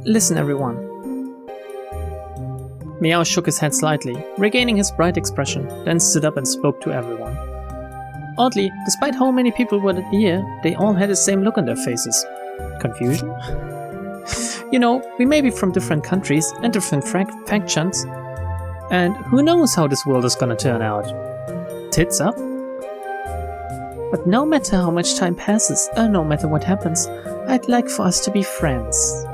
Listen, everyone. Miyaos shook his head slightly, regaining his bright expression, then stood up and spoke to everyone. Oddly, despite how many people were here, they all had the same look on their faces. Confusion? You know, we may be from different countries and different factions, and who knows how this world is gonna turn out. Tits up? But no matter how much time passes, no matter what happens, I'd like for us to be friends.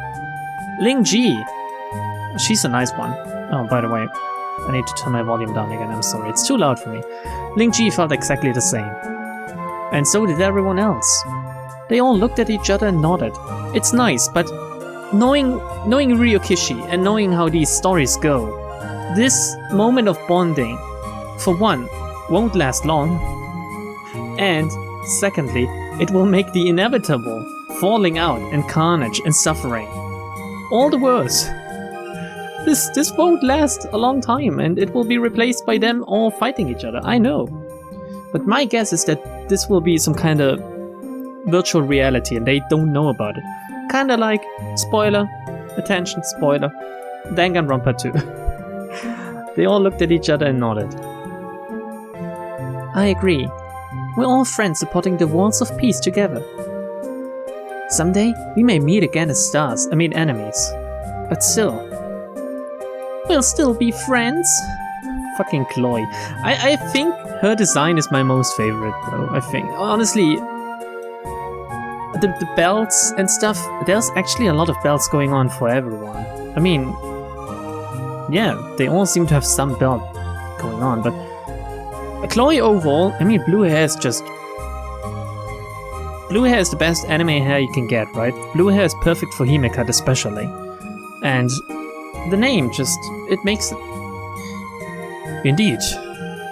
Ling Ji! She's a nice one. Oh, by the way, I need to turn my volume down again, I'm sorry, it's too loud for me. Ling Ji felt exactly the same. And so did everyone else. They all looked at each other and nodded. It's nice, but knowing Ryokishi and knowing how these stories go, this moment of bonding, for one, won't last long, and secondly, it will make the inevitable falling out and carnage and suffering all the worse. This won't last a long time, and it will be replaced by them all fighting each other, I know. But my guess is that this will be some kind of virtual reality and they don't know about it. Kinda like, spoiler, attention, spoiler, Danganronpa 2. They all looked at each other and nodded. I agree. We're all friends supporting the walls of peace together. Someday, we may meet again as enemies. But still, we'll still be friends. Fucking Chloe. I think her design is my most favorite though, I think. Honestly, the belts and stuff, there's actually a lot of belts going on for everyone. I mean, yeah, they all seem to have some belt going on, but Chloe overall, I mean, blue hair is just... Blue hair is the best anime hair you can get, right? Blue hair is perfect for Hime-cut especially. And the name just, it makes it. Indeed.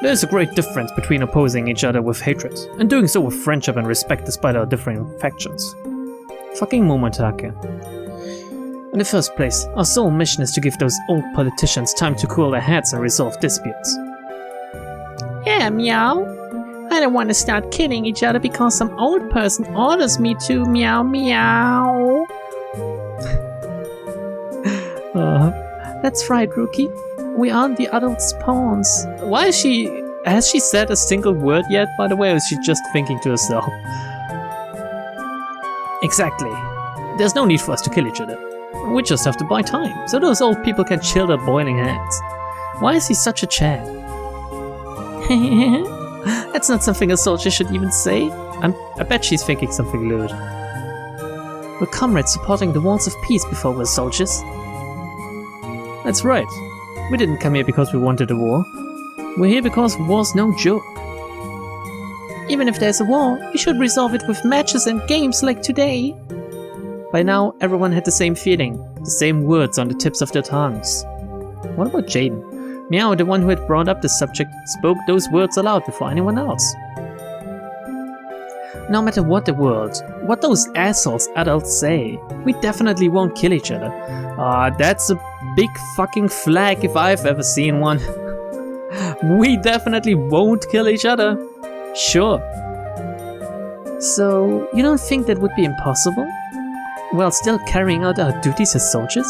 There's a great difference between opposing each other with hatred, and doing so with friendship and respect despite our differing factions. Fucking Momotake. In the first place, our sole mission is to give those old politicians time to cool their heads and resolve disputes. Yeah, meow. I don't want to start killing each other because some old person orders me to, meow meow. That's right, Rookie. We aren't the adults' pawns. Why is she... Has she said a single word yet, by the way, or is she just thinking to herself? Exactly. There's no need for us to kill each other. We just have to buy time, so those old people can chill their boiling heads. Why is he such a Chad? That's not something a soldier should even say. I bet she's thinking something lewd. We're comrades supporting the walls of peace before we're soldiers. That's right. We didn't come here because we wanted a war. We're here because war's no joke. Even if there's a war, we should resolve it with matches and games like today. By now, everyone had the same feeling, the same words on the tips of their tongues. What about Jaden? Meow, the one who had brought up the subject, spoke those words aloud before anyone else. No matter what the world, what those assholes adults say, we definitely won't kill each other. That's a big fucking flag if I've ever seen one. We definitely won't kill each other. Sure. So, you don't think that would be impossible? While still carrying out our duties as soldiers?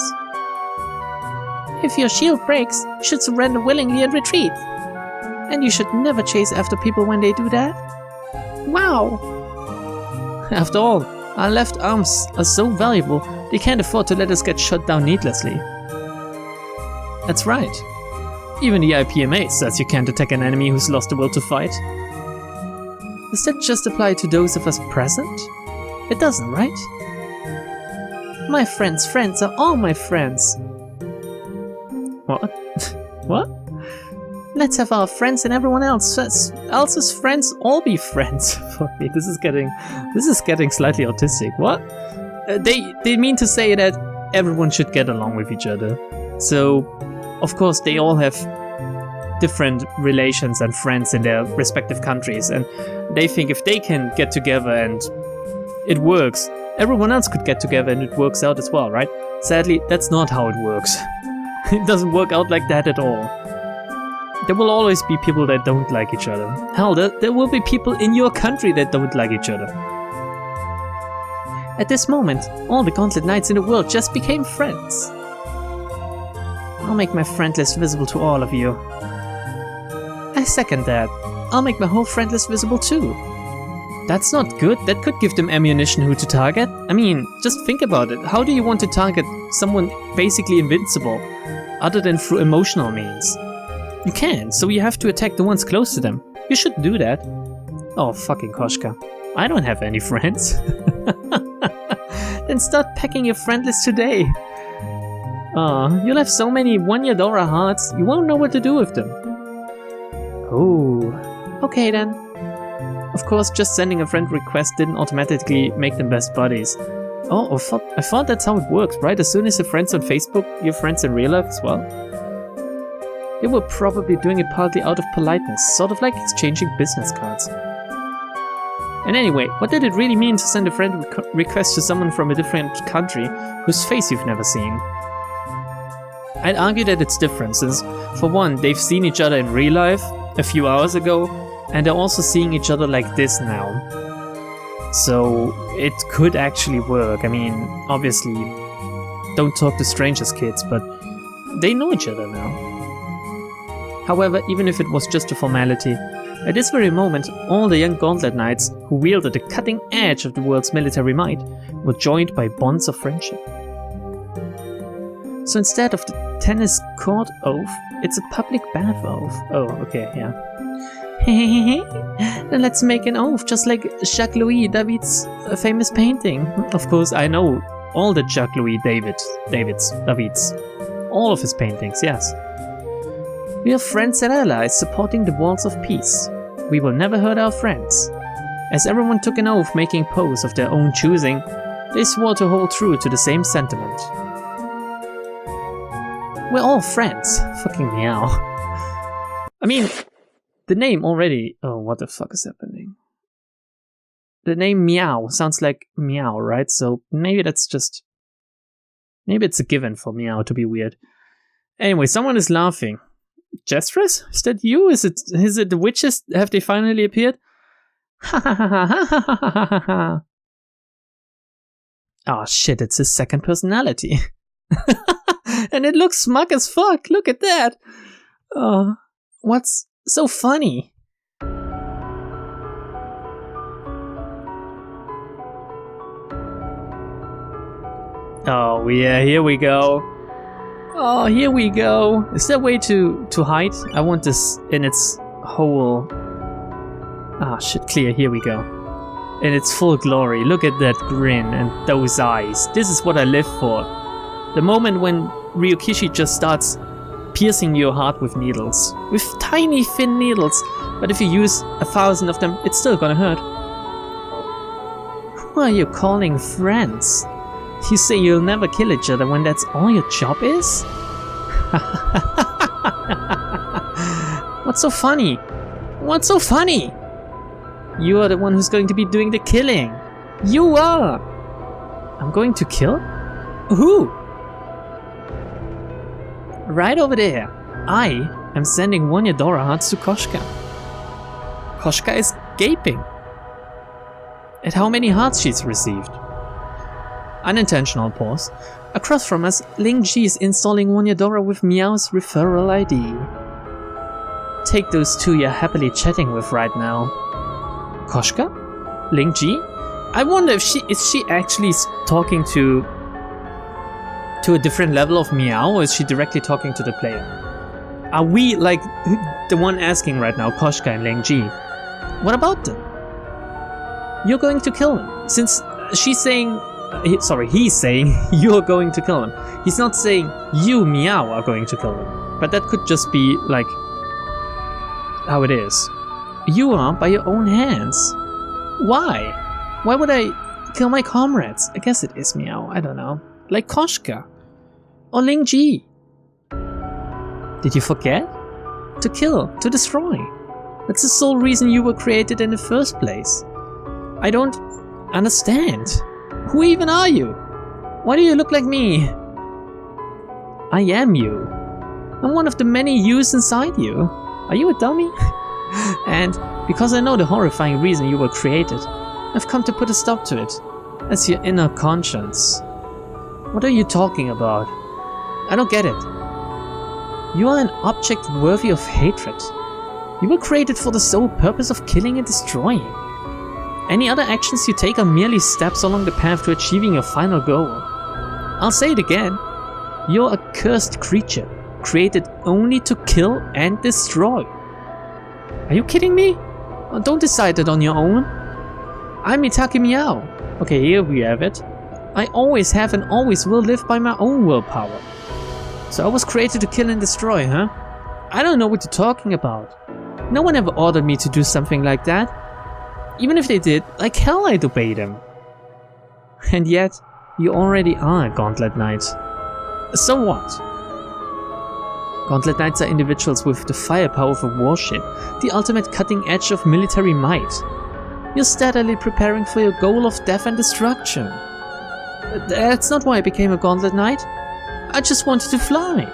If your shield breaks, you should surrender willingly and retreat. And you should never chase after people when they do that. Wow! After all, our left arms are so valuable, they can't afford to let us get shot down needlessly. That's right. Even the IPMA says you can't attack an enemy who's lost the will to fight. Does that just apply to those of us present? It doesn't, right? My friends' friends are all my friends. What? What? Let's have our friends and everyone else's friends all be friends. Fuck me, this is getting slightly autistic. What? They mean to say that everyone should get along with each other. So, of course, they all have different relations and friends in their respective countries, and they think if they can get together and it works, everyone else could get together and it works out as well, right? Sadly, that's not how it works. It doesn't work out like that at all. There will always be people that don't like each other. Hell, there will be people in your country that don't like each other. At this moment, all the Gauntlet Knights in the world just became friends. I'll make my friend list visible to all of you. I second that. I'll make my whole friend list visible too. That's not good. That could give them ammunition who to target. I mean, just think about it. How do you want to target someone basically invincible, other than through emotional means? You can't, so you have to attack the ones close to them. You should do that. Oh, fucking Koshka. I don't have any friends. Then start packing your friend list today. Oh, you'll have so many One-Yadora hearts, you won't know what to do with them. Oh, okay then. Of course, just sending a friend request didn't automatically make them best buddies. Oh, I thought that's how it works, right? As soon as you're friends on Facebook, you're friends in real life as well? They were probably doing it partly out of politeness, sort of like exchanging business cards. And anyway, what did it really mean to send a friend request to someone from a different country whose face you've never seen? I'd argue that it's different, since, for one, they've seen each other in real life a few hours ago, and they're also seeing each other like this now. So it could actually work. I mean, obviously, don't talk to strangers, kids, but they know each other now. However, even if it was just a formality, at this very moment, all the young Gauntlet Knights who wielded the cutting edge of the world's military might were joined by bonds of friendship. So instead of the tennis court oath, it's a public bath oath. Oh, okay, yeah. Then let's make an oath, just like Jacques-Louis David's famous painting. Of course, I know all the Jacques-Louis David's, all of his paintings, yes. We are friends and allies supporting the walls of peace. We will never hurt our friends. As everyone took an oath making pose of their own choosing, they swore to hold true to the same sentiment. We're all friends. Fucking meow. I mean, the name already... Oh, what the fuck is happening? The name Meow sounds like meow, right? So maybe that's just... Maybe it's a given for meow to be weird. Anyway, someone is laughing. Jestress? Is that you? Is it the witches? Have they finally appeared? Ha ha ha ha ha ha ha ha. Oh shit, it's his second personality. And it looks smug as fuck. Look at that. Oh, what's so funny? Oh yeah, here we go. Oh, here we go. Is there a way to hide? I want this in its whole... Ah, shit, clear. Here we go. In its full glory. Look at that grin and those eyes. This is what I live for. The moment when Ryukishi just starts piercing your heart with needles. With tiny, thin needles. But if you use 1,000 of them, it's still gonna hurt. Who are you calling friends? You say you'll never kill each other when that's all your job is? What's so funny? What's so funny? You are the one who's going to be doing the killing. You are! I'm going to kill? Who? Right over there. I am sending One-Yadora hearts to Koshka. Koshka is gaping at how many hearts she's received. Unintentional pause. Across from us, Ling Ji is installing One-Yadora with Miyaos referral ID. Take those two you're happily chatting with right now. Koshka? Ling Ji? I wonder if she actually talking to a different level of Meow, or is she directly talking to the player? Are we like the one asking right now, Koshka and Ling Ji? What about them? You're going to kill them, since she's saying. He's saying you're going to kill him. He's not saying you, Meow, are going to kill him. But that could just be, like, how it is. You are by your own hands. Why? Why would I kill my comrades? I guess it is Meow, I don't know. Like Koshka. Or Ling Ji. Did you forget? To kill, to destroy. That's the sole reason you were created in the first place. I don't understand. Who even are you? Why do you look like me? I am you. I'm one of the many yous inside you. Are you a dummy? And because I know the horrifying reason you were created, I've come to put a stop to it. as your inner conscience. What are you talking about? I don't get it. You are an object worthy of hatred. You were created for the sole purpose of killing and destroying. Any other actions you take are merely steps along the path to achieving your final goal. I'll say it again. You're a cursed creature, created only to kill and destroy. Are you kidding me? Don't decide it on your own. I'm Itake Miyaos. Okay, here we have it. I always have and always will live by my own willpower. So I was created to kill and destroy, huh? I don't know what you're talking about. No one ever ordered me to do something like that. Even if they did, like hell I'd obey them. And yet, you already are a Gauntlet Knight. So what? Gauntlet Knights are individuals with the firepower of a warship, the ultimate cutting edge of military might. You're steadily preparing for your goal of death and destruction. That's not why I became a Gauntlet Knight. I just wanted to fly.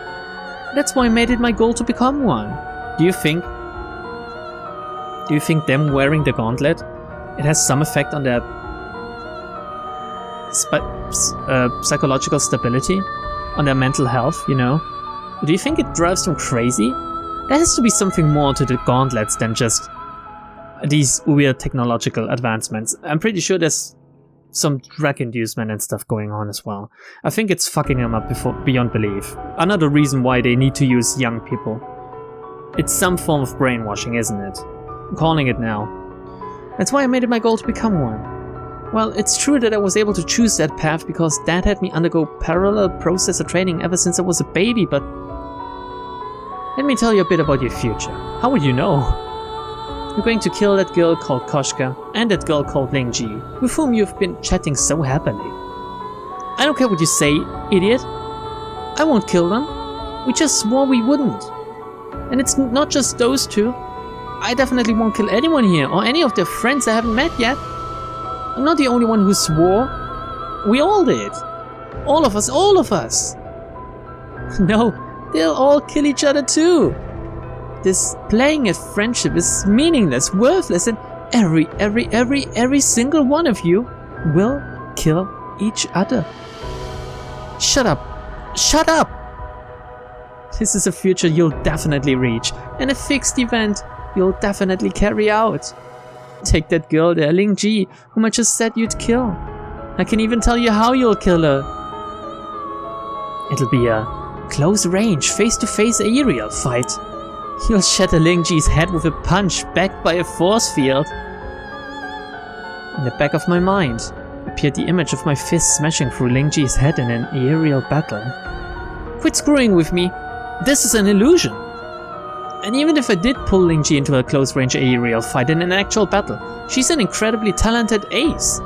That's why I made it my goal to become one. Do you think them wearing the gauntlet, it has some effect on their psychological stability? On their mental health, you know? Do you think it drives them crazy? There has to be something more to the gauntlets than just these weird technological advancements. I'm pretty sure there's some drug inducement and stuff going on as well. I think it's fucking them up beyond belief. Another reason why they need to use young people. It's some form of brainwashing, isn't it? I'm calling it now. That's why I made it my goal to become one. Well, it's true that I was able to choose that path because Dad had me undergo parallel processor training ever since I was a baby, but let me tell you a bit about your future. How would you know? You're going to kill that girl called Koshka and that girl called Lingji, with whom you've been chatting so happily. I don't care what you say, idiot. I won't kill them. We just swore we wouldn't. And it's not just those two. I definitely won't kill anyone here or any of their friends I haven't met yet. I'm not the only one who swore. We all did. All of us. No, they'll all kill each other too. This playing at friendship is meaningless, worthless, and every single one of you will kill each other. Shut up. Shut up! This is a future you'll definitely reach, and a fixed event you'll definitely carry out. Take that girl there, Lingji, whom I just said you'd kill. I can even tell you how you'll kill her. It'll be a close-range, face-to-face aerial fight. You'll shatter Lingji's head with a punch backed by a force field. In the back of my mind appeared the image of my fist smashing through Lingji's head in an aerial battle. Quit screwing with me. This is an illusion. And even if I did pull Lingji into a close-range aerial fight in an actual battle, she's an incredibly talented ace.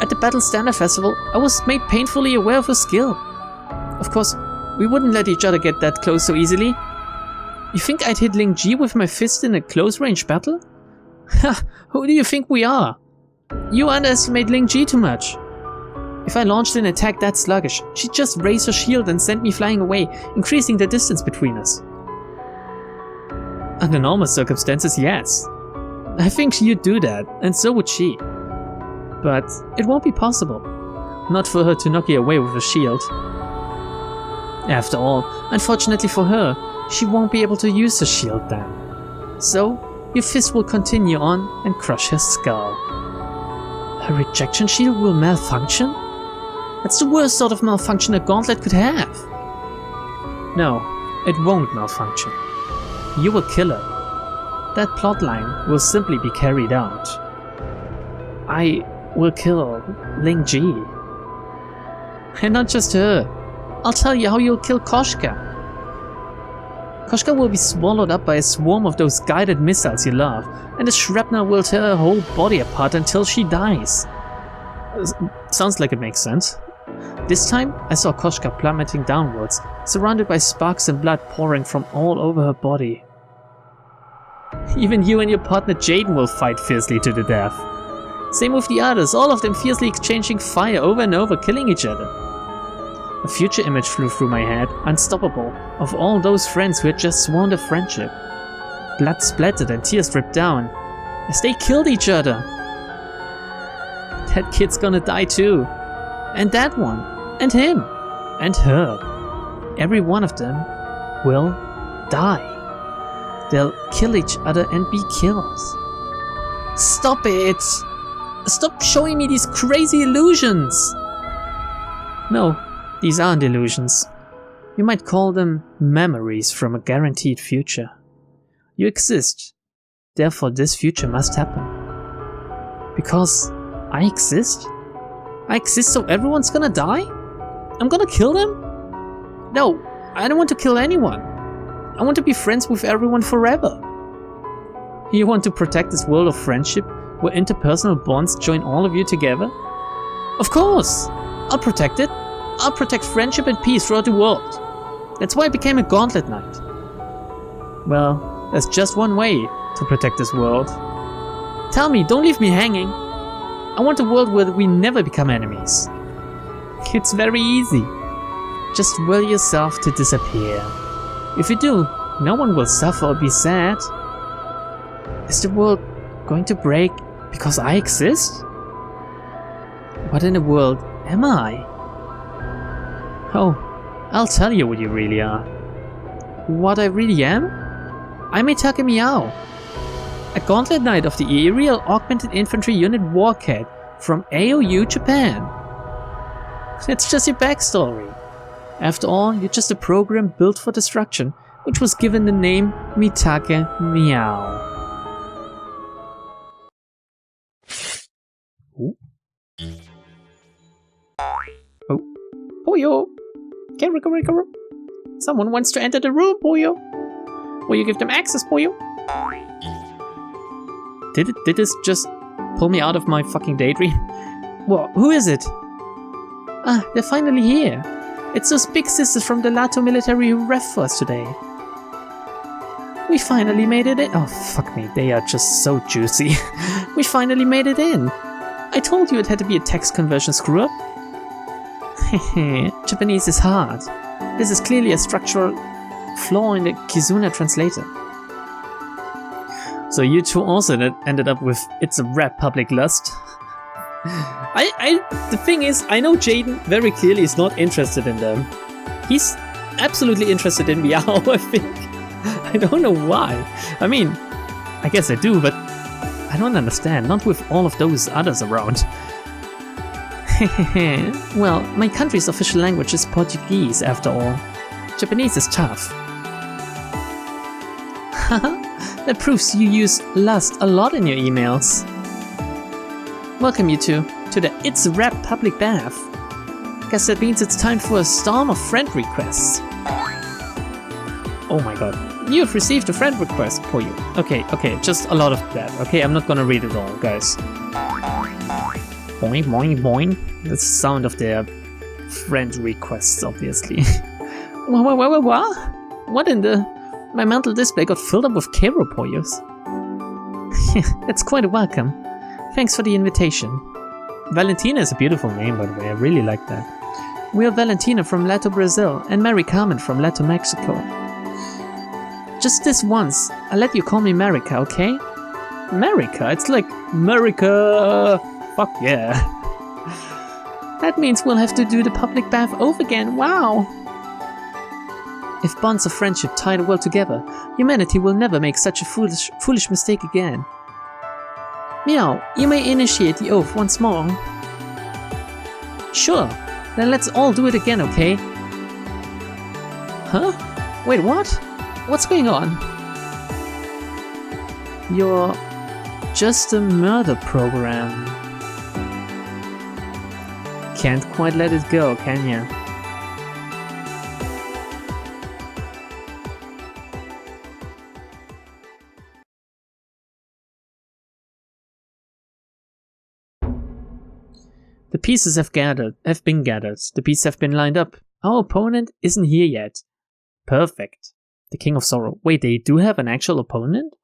At the Battle Standard Festival, I was made painfully aware of her skill. Of course, we wouldn't let each other get that close so easily. You think I'd hit Lingji with my fist in a close-range battle? Ha! Who do you think we are? You underestimate Lingji too much. If I launched an attack that sluggish, she'd just raise her shield and send me flying away, increasing the distance between us. Under normal circumstances, yes. I think you'd do that, and so would she. But it won't be possible. Not for her to knock you away with a shield. After all, unfortunately for her, she won't be able to use her shield then. So, your fist will continue on and crush her skull. Her rejection shield will malfunction? That's the worst sort of malfunction a gauntlet could have. No, it won't malfunction. You will kill her. That plotline will simply be carried out. I will kill Lingji. And not just her. I'll tell you how you'll kill Koshka. Koshka will be swallowed up by a swarm of those guided missiles you love, and the shrapnel will tear her whole body apart until she dies. Sounds like it makes sense. This time, I saw Koshka plummeting downwards, surrounded by sparks and blood pouring from all over her body. Even you and your partner Jaden will fight fiercely to the death. Same with the others, all of them fiercely exchanging fire over and over, killing each other. A future image flew through my head, unstoppable, of all those friends who had just sworn their friendship. Blood splattered and tears dripped down, as they killed each other. That kid's gonna die too. And that one. And him. And her. Every one of them will die. They'll kill each other and be killed. Stop it! Stop showing me these crazy illusions! No, these aren't illusions. You might call them memories from a guaranteed future. You exist. Therefore this future must happen. Because I exist? I exist so everyone's gonna die? I'm gonna kill them? No, I don't want to kill anyone. I want to be friends with everyone forever. You want to protect this world of friendship where interpersonal bonds join all of you together? Of course! I'll protect it. I'll protect friendship and peace throughout the world. That's why I became a Gauntlet Knight. Well, there's just one way to protect this world. Tell me, don't leave me hanging. I want a world where we never become enemies. It's very easy. Just will yourself to disappear. If you do, no one will suffer or be sad. Is the world going to break because I exist? What in the world am I? Oh, I'll tell you what you really are. What I really am? I'm Mitake Miyaos, a Gauntlet Knight of the Aerial Augmented Infantry Unit Warcat from AOU Japan. It's just your backstory. After all, you're just a program built for destruction, which was given the name Mitake Miyaos. Ooh. Oh, Puyo! Carry. Someone wants to enter the room, Puyo. Will you give them access, Puyo? Did this just pull me out of my fucking daydream? What? Who is it? Ah, they're finally here. It's those big sisters from the Lato military who ref for us today. We finally made it in. Oh, fuck me. They are just so juicy. We finally made it in. I told you it had to be a text conversion screw-up. Hehe, Japanese is hard. This is clearly a structural flaw in the Kizuna translator. So you two also ended up with It's a Rap Public Lust. The thing is, I know Jaden very clearly is not interested in them. He's absolutely interested in Miyaos, I think. I don't know why. I mean, I guess I do, but I don't understand. Not with all of those others around. Well, my country's official language is Portuguese, after all. Japanese is tough. That proves you use lust a lot in your emails. Welcome you two to the It's a Rap public bath. Guess that means it's time for a storm of friend requests. Oh my god. You have received a friend request for you. Okay, just a lot of that. Okay, I'm not gonna read it all, guys. Boing, boing, boing. That's the sound of their friend requests, obviously. What? What in the... My mental display got filled up with Kero Poyos. That's quite a welcome. Thanks for the invitation. Valentina is a beautiful name, by the way. I really like that. We are Valentina from Lato, Brazil, and Mary Carmen from Lato, Mexico. Just this once, I'll let you call me Marika, okay? Marika? It's like America! Fuck yeah. That means we'll have to do the public bath over again, wow! If bonds of friendship tie the world together, humanity will never make such a foolish mistake again. Meow, you may initiate the oath once more. Sure, then let's all do it again, okay? Huh? Wait, what? What's going on? You're just a murder program. Can't quite let it go, can ya? The pieces have been gathered. The pieces have been lined up. Our opponent isn't here yet. Perfect. The King of Sorrow. Wait, they do have an actual opponent?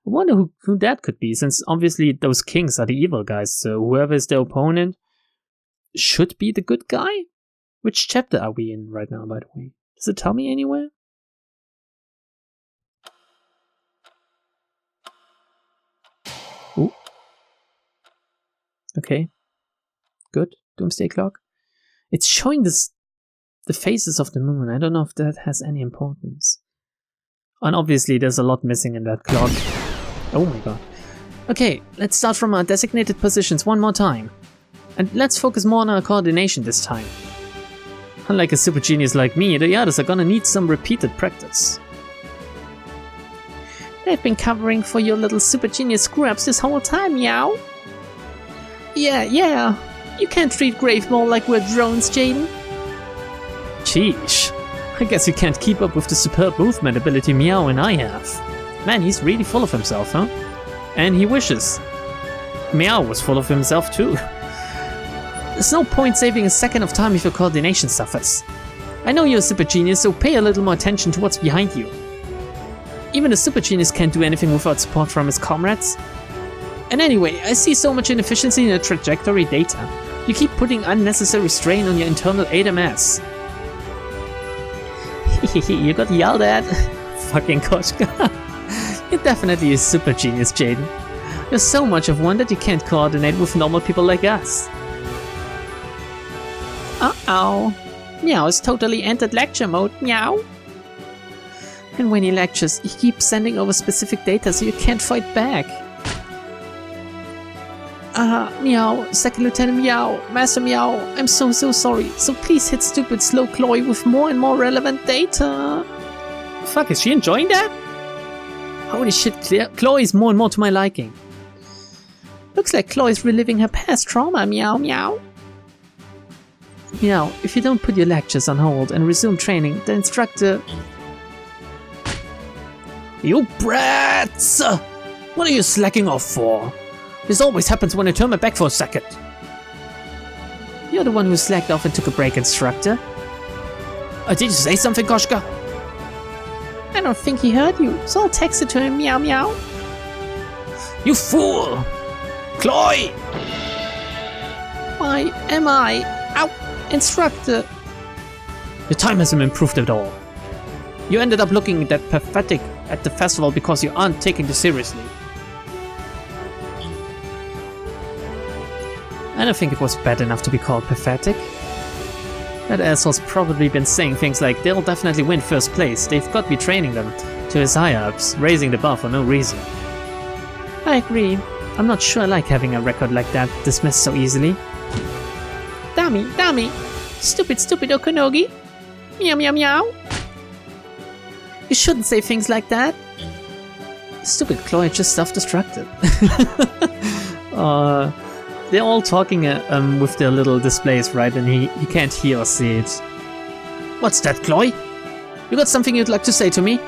I wonder who that could be, since obviously those kings are the evil guys, so whoever is their opponent should be the good guy? Which chapter are we in right now, by the way? Does it tell me anywhere? Ooh. Okay. Good. Doomsday clock. It's showing the phases of the moon. I don't know if that has any importance. And obviously there's a lot missing in that clock. Oh my god. Okay, let's start from our designated positions one more time. And let's focus more on our coordination this time. Unlike a super genius like me, the others are gonna need some repeated practice. They've been covering for your little super genius screw-ups this whole time, Meow. Yeah. You can't treat Gravemore like we're drones, Jaden. Sheesh. I guess you can't keep up with the superb movement ability Meow and I have. Man, he's really full of himself, huh? And he wishes. Meow was full of himself too. There's no point saving a second of time if your coordination suffers. I know you're a super genius, so pay a little more attention to what's behind you. Even a super genius can't do anything without support from his comrades. And anyway, I see so much inefficiency in the trajectory data. You keep putting unnecessary strain on your internal ADMS. You got yelled at. Fucking Koshka. You're definitely a super genius, Jaden. You're so much of one that you can't coordinate with normal people like us. Uh-oh. Meow has totally entered lecture mode, Meow. And when he lectures, he keeps sending over specific data so you can't fight back. Meow, Second Lieutenant Meow, Master Meow, I'm so sorry. So please hit stupid slow Chloe with more and more relevant data. Fuck, is she enjoying that? Holy shit, Chloe's more and more to my liking. Looks like Chloe's reliving her past trauma, Meow. Meow, if you don't put your lectures on hold and resume training, the instructor... You brats! What are you slacking off for? This always happens when I turn my back for a second. You're the one who slacked off and took a break, instructor. Did you say something, Koshka? I don't think he heard you, so I'll text it to him, Meow. You fool! Chloe! Why am I? Ow! Instructor! Your time hasn't improved at all. You ended up looking that pathetic at the festival because you aren't taking this seriously. I don't think it was bad enough to be called pathetic. That asshole's probably been saying things like they'll definitely win first place, they've got to be training them to his higher-ups, raising the bar for no reason. I agree. I'm not sure I like having a record like that dismissed so easily. Dummy! Stupid Okonogi! Meow! You shouldn't say things like that! Stupid Chloe just self-destructed. They're all talking with their little displays, right? And he can't hear or see it. What's that, Chloe? You got something you'd like to say to me?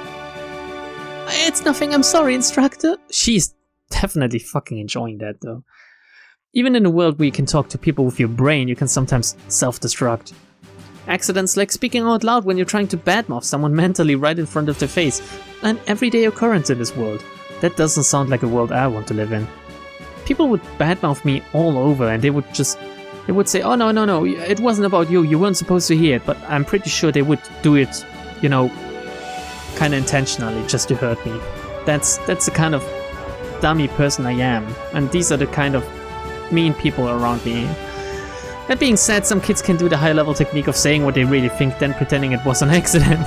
It's nothing, I'm sorry, instructor. She's definitely fucking enjoying that, though. Even in a world where you can talk to people with your brain, you can sometimes self-destruct. Accidents like speaking out loud when you're trying to badmouth someone mentally right in front of their face. An everyday occurrence in this world. That doesn't sound like a world I want to live in. People would badmouth me all over and they would say, oh no, it wasn't about you, you weren't supposed to hear it, but I'm pretty sure they would do it, you know, kinda intentionally, just to hurt me. That's the kind of dummy person I am, and these are the kind of mean people around me. That being said, some kids can do the high level technique of saying what they really think, then pretending it was an accident.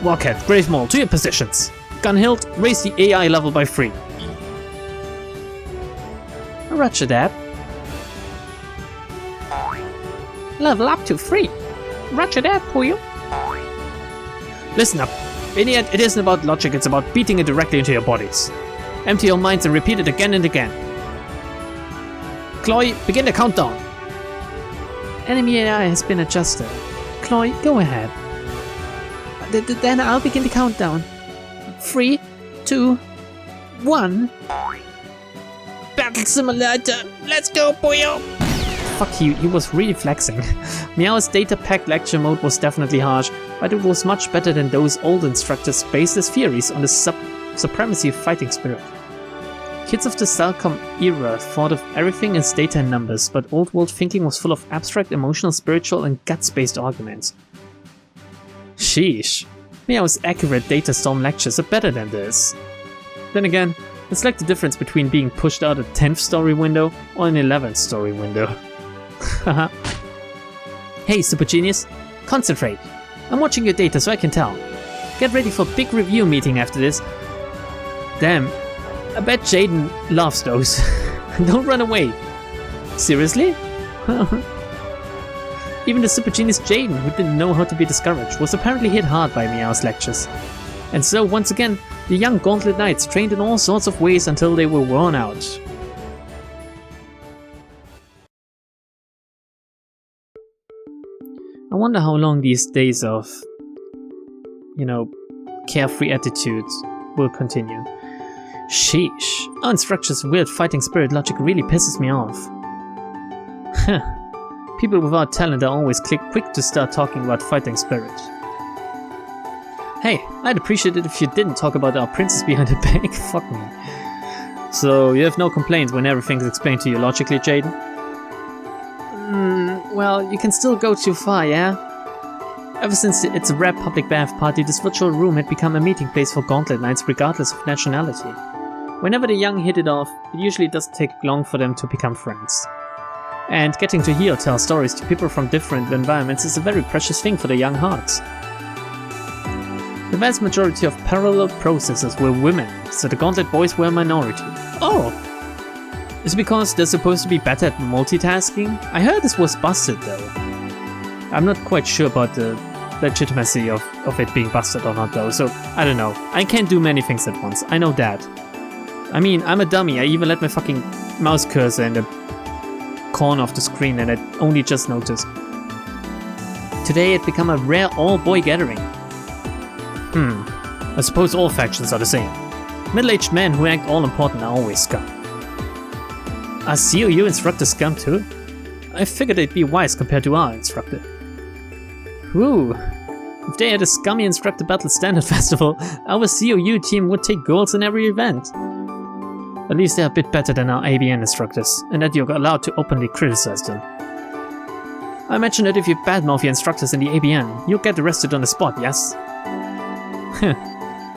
Warcat, Gravemore, to your positions. Gunhild, raise the AI level by 3. Roger that. Level up to 3. Roger that, Puyo. Listen up. Idiot, it isn't about logic, it's about beating it directly into your bodies. Empty your minds and repeat it again and again. Chloe, begin the countdown. Enemy AI has been adjusted. Chloe, go ahead. Then I'll begin the countdown. 3, 2, 1. Battle Simulator, let's go, Puyo! Fuck you, he was really flexing. Miyaos data-packed lecture mode was definitely harsh, but it was much better than those old instructors' baseless theories on the supremacy of fighting spirit. Kids of the Salcom era thought of everything as data and numbers, but old world thinking was full of abstract, emotional, spiritual, and guts-based arguments. Sheesh. Miyaos accurate data storm lectures are better than this. Then again, it's like the difference between being pushed out a 10th story window or an 11th story window. Haha. Hey, super genius. Concentrate. I'm watching your data so I can tell. Get ready for a big review meeting after this. Damn. I bet Jaden loves those. Don't run away. Seriously? Even the super genius Jaden, who didn't know how to be discouraged, was apparently hit hard by Miyaos' lectures. And so, once again, the young Gauntlet Knights trained in all sorts of ways until they were worn out. I wonder how long these days of, carefree attitudes will continue. Sheesh, our instructor's weird fighting spirit logic really pisses me off. People without talent are always quick to start talking about fighting spirit. Hey, I'd appreciate it if you didn't talk about our princess behind the back. Fuck me. So, you have no complaints when everything's explained to you logically, Jaden? Well, you can still go too far, yeah? Ever since It's a Rap public bath party, this virtual room had become a meeting place for Gauntlet Knights regardless of nationality. Whenever the young hit it off, it usually doesn't take long for them to become friends. And getting to hear or tell stories to people from different environments is a very precious thing for the young hearts. The vast majority of parallel processors were women, so the Gauntlet boys were a minority. Oh! Is it because they're supposed to be better at multitasking? I heard this was busted though. I'm not quite sure about the legitimacy of it being busted or not though, so I don't know. I can't do many things at once, I know that. I mean, I'm a dummy, I even let my fucking mouse cursor in the corner of the screen and I only just noticed. Today it became a rare all-boy gathering. I suppose all factions are the same. Middle-aged men who act all-important are always scum. Are COU instructors scum too? I figured they'd be wise compared to our instructor. Whew. If they had a scummy instructor battle standard festival, our COU team would take goals in every event. At least they're a bit better than our ABN instructors, and that you're allowed to openly criticize them. I imagine that if you badmouth your instructors in the ABN, you'll get arrested on the spot, yes?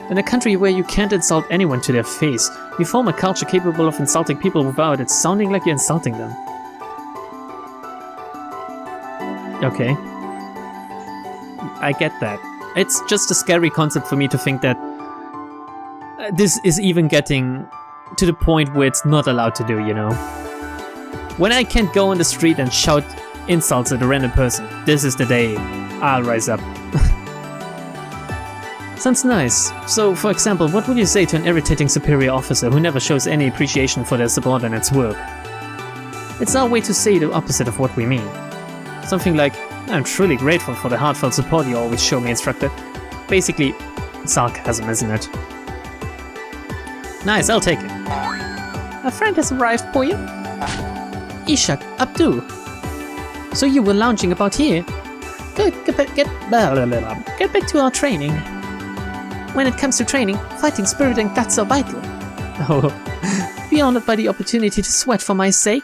In a country where you can't insult anyone to their face, you form a culture capable of insulting people without it sounding like you're insulting them. Okay. I get that. It's just a scary concept for me to think that this is even getting to the point where it's not allowed to do, you know? When I can't go on the street and shout insults at a random person, this is the day I'll rise up. Sounds nice. So, for example, what would you say to an irritating superior officer who never shows any appreciation for their subordinates' work? It's our way to say the opposite of what we mean. Something like, I'm truly grateful for the heartfelt support you always show me, instructor. Basically, sarcasm, isn't it? Nice, I'll take it. A friend has arrived for you. Ishak, Abdu. So you were lounging about here? Good, get back to our training. When it comes to training, fighting spirit and guts are vital. Oh, be honored by the opportunity to sweat for my sake.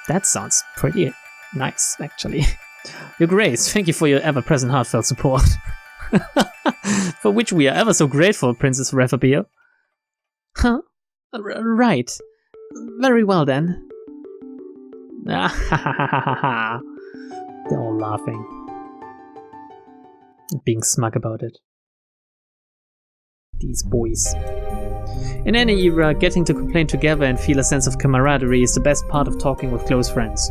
That sounds pretty nice, actually. Your Grace, thank you for your ever-present heartfelt support. For which we are ever so grateful, Princess Replacable. Huh? Right. Very well then. They're all laughing. Being smug about it. These boys. In any era, getting to complain together and feel a sense of camaraderie is the best part of talking with close friends.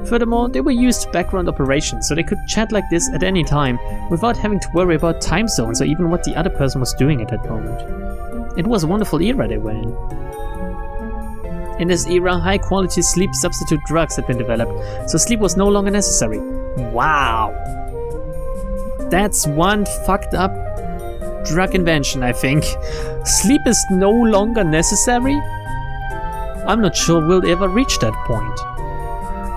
Furthermore, they were used to background operations, so they could chat like this at any time without having to worry about time zones or even what the other person was doing at that moment. It was a wonderful era they were in. In this era, high-quality sleep substitute drugs had been developed, so sleep was no longer necessary. Wow! That's one fucked up drug invention, I think. Sleep is no longer necessary? I'm not sure we'll ever reach that point.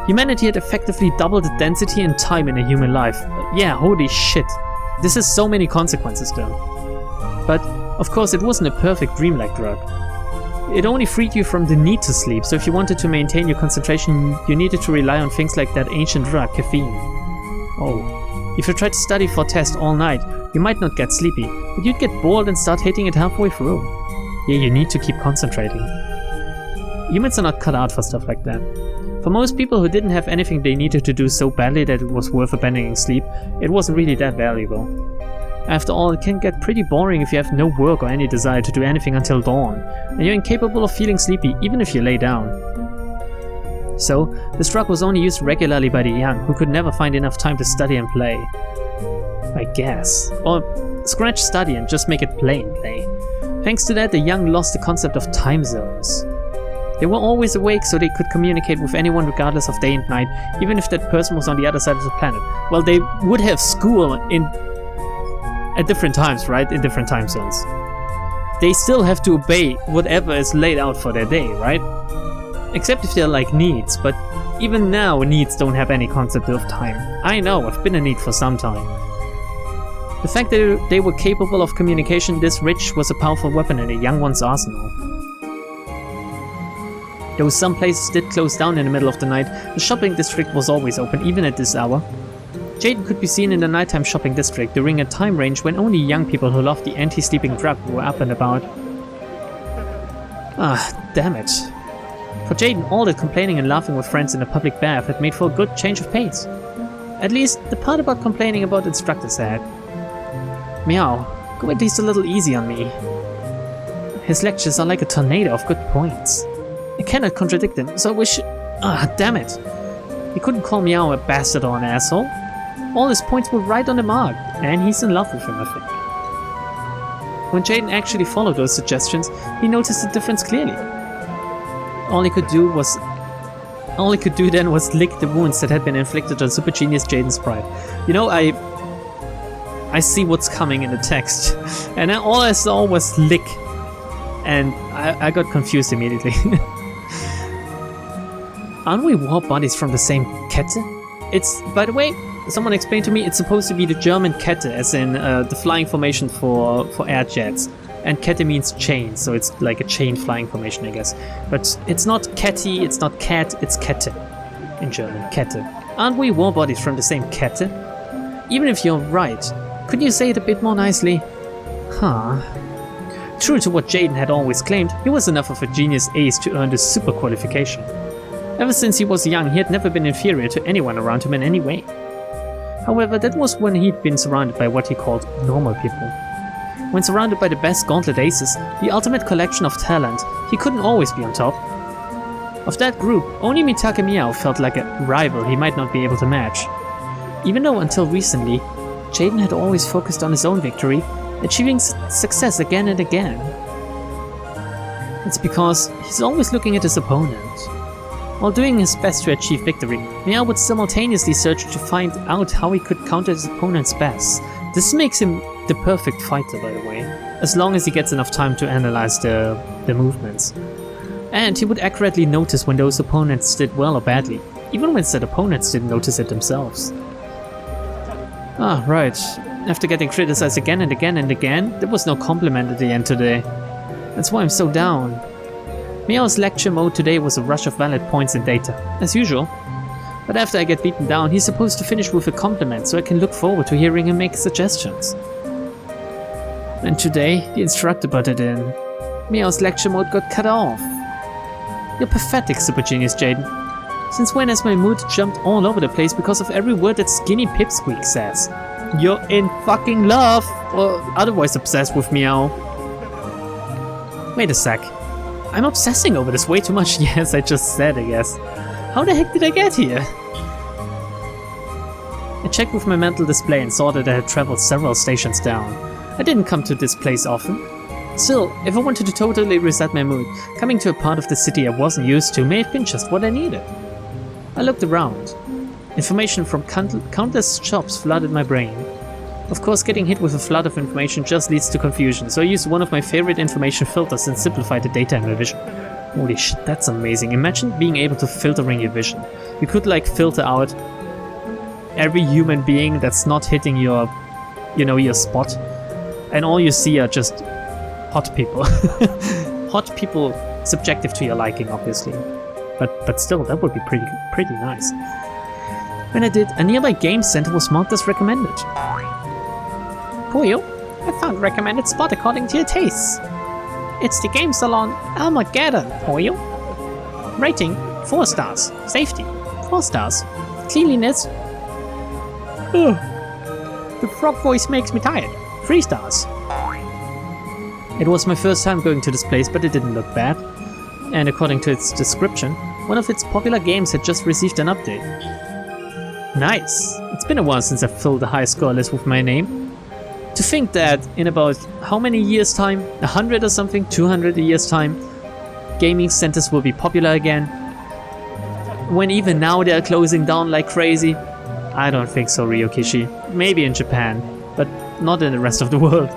Humanity had effectively doubled the density and time in a human life. Yeah, holy shit. This has so many consequences though. But, of course, it wasn't a perfect dreamlike drug. It only freed you from the need to sleep, so if you wanted to maintain your concentration, you needed to rely on things like that ancient drug, caffeine. Oh. If you tried to study for a test all night, you might not get sleepy, but you'd get bored and start hating it halfway through. Yeah, you need to keep concentrating. Humans are not cut out for stuff like that. For most people who didn't have anything they needed to do so badly that it was worth abandoning sleep, it wasn't really that valuable. After all, it can get pretty boring if you have no work or any desire to do anything until dawn, and you're incapable of feeling sleepy even if you lay down. So, this drug was only used regularly by the young, who could never find enough time to study and play. I guess. Or scratch study and just make it play and play. Thanks to that, the young lost the concept of time zones. They were always awake so they could communicate with anyone regardless of day and night, even if that person was on the other side of the planet. Well, they would have school at different times, right? In different time zones. They still have to obey whatever is laid out for their day, right? Except if they're like needs, but even now needs don't have any concept of time. I know, I've been a need for some time. The fact that they were capable of communication this rich was a powerful weapon in a young one's arsenal. Though some places did close down in the middle of the night, the shopping district was always open, even at this hour. Jaden could be seen in the nighttime shopping district during a time range when only young people who loved the anti-sleeping drug were up and about. Ah, damn it. For Jaden, all that complaining and laughing with friends in a public bath had made for a good change of pace. At least, the part about complaining about instructors had. Meow, go at least a little easy on me. His lectures are like a tornado of good points. I cannot contradict him, so I wish... Ah, damn it. He couldn't call Meow a bastard or an asshole. All his points were right on the mark, and he's in love with him, I think. When Jaden actually followed those suggestions, he noticed the difference clearly. All he could do then was lick the wounds that had been inflicted on Super Genius Jaden's pride. You know, I see what's coming in the text, and all I saw was lick, and I got confused immediately. Aren't we warp bodies from the same Kette? It's, by the way, someone explained to me it's supposed to be the German Kette, as in the flying formation for air jets. And Kette means chain, so it's like a chain flying formation, I guess. But it's not Ketty, it's not cat, it's Kette. In German, Kette. Aren't we war bodies from the same Kette? Even if you're right, could you say it a bit more nicely? Huh. True to what Jaden had always claimed, he was enough of a genius ace to earn this super qualification. Ever since he was young, he had never been inferior to anyone around him in any way. However, that was when he'd been surrounded by what he called normal people. When surrounded by the best gauntlet aces, the ultimate collection of talent, he couldn't always be on top. Of that group, only Mitake Meow felt like a rival he might not be able to match. Even though until recently, Jaden had always focused on his own victory, achieving success again and again. It's because he's always looking at his opponent. While doing his best to achieve victory, Meow would simultaneously search to find out how he could counter his opponent's best. This makes him the perfect fighter, by the way, as long as he gets enough time to analyze the movements. And he would accurately notice when those opponents did well or badly, even when said opponents didn't notice it themselves. Ah, right. After getting criticized again and again and again, there was no compliment at the end today. That's why I'm so down. Meow's lecture mode today was a rush of valid points and data, as usual. But after I get beaten down, he's supposed to finish with a compliment so I can look forward to hearing him make suggestions. And today, the instructor butted in. Meow's lecture mode got cut off. You're pathetic, Super Genius Jaden. Since when has my mood jumped all over the place because of every word that skinny Pipsqueak says? You're in fucking love! Or otherwise obsessed with Meow. Wait a sec. I'm obsessing over this way too much. Yes, I just said, I guess. How the heck did I get here? I checked with my mental display and saw that I had traveled several stations down. I didn't come to this place often. Still, if I wanted to totally reset my mood, coming to a part of the city I wasn't used to may have been just what I needed. I looked around. Information from countless shops flooded my brain. Of course, getting hit with a flood of information just leads to confusion, so I used one of my favorite information filters and simplified the data in my vision. Holy shit, that's amazing. Imagine being able to filter in your vision. You could like filter out every human being that's not hitting your, your spot, and all you see are just hot people. Hot people subjective to your liking, obviously. But still, that would be pretty nice. When I did, a nearby game center was marked as recommended. Puyo, I found recommended spot according to your tastes. It's the game salon Armageddon, Puyo. Rating 4 stars. Safety. 4 stars. Cleanliness. Ugh. The frog voice makes me tired. 3 stars. It was my first time going to this place, but it didn't look bad. And according to its description, one of its popular games had just received an update. Nice! It's been a while since I filled a high score list with my name. To think that in about how many years time, 100 or something, 200 a year's time, gaming centers will be popular again. When even now they are closing down like crazy. I don't think so, Ryokishi. Maybe in Japan, but not in the rest of the world.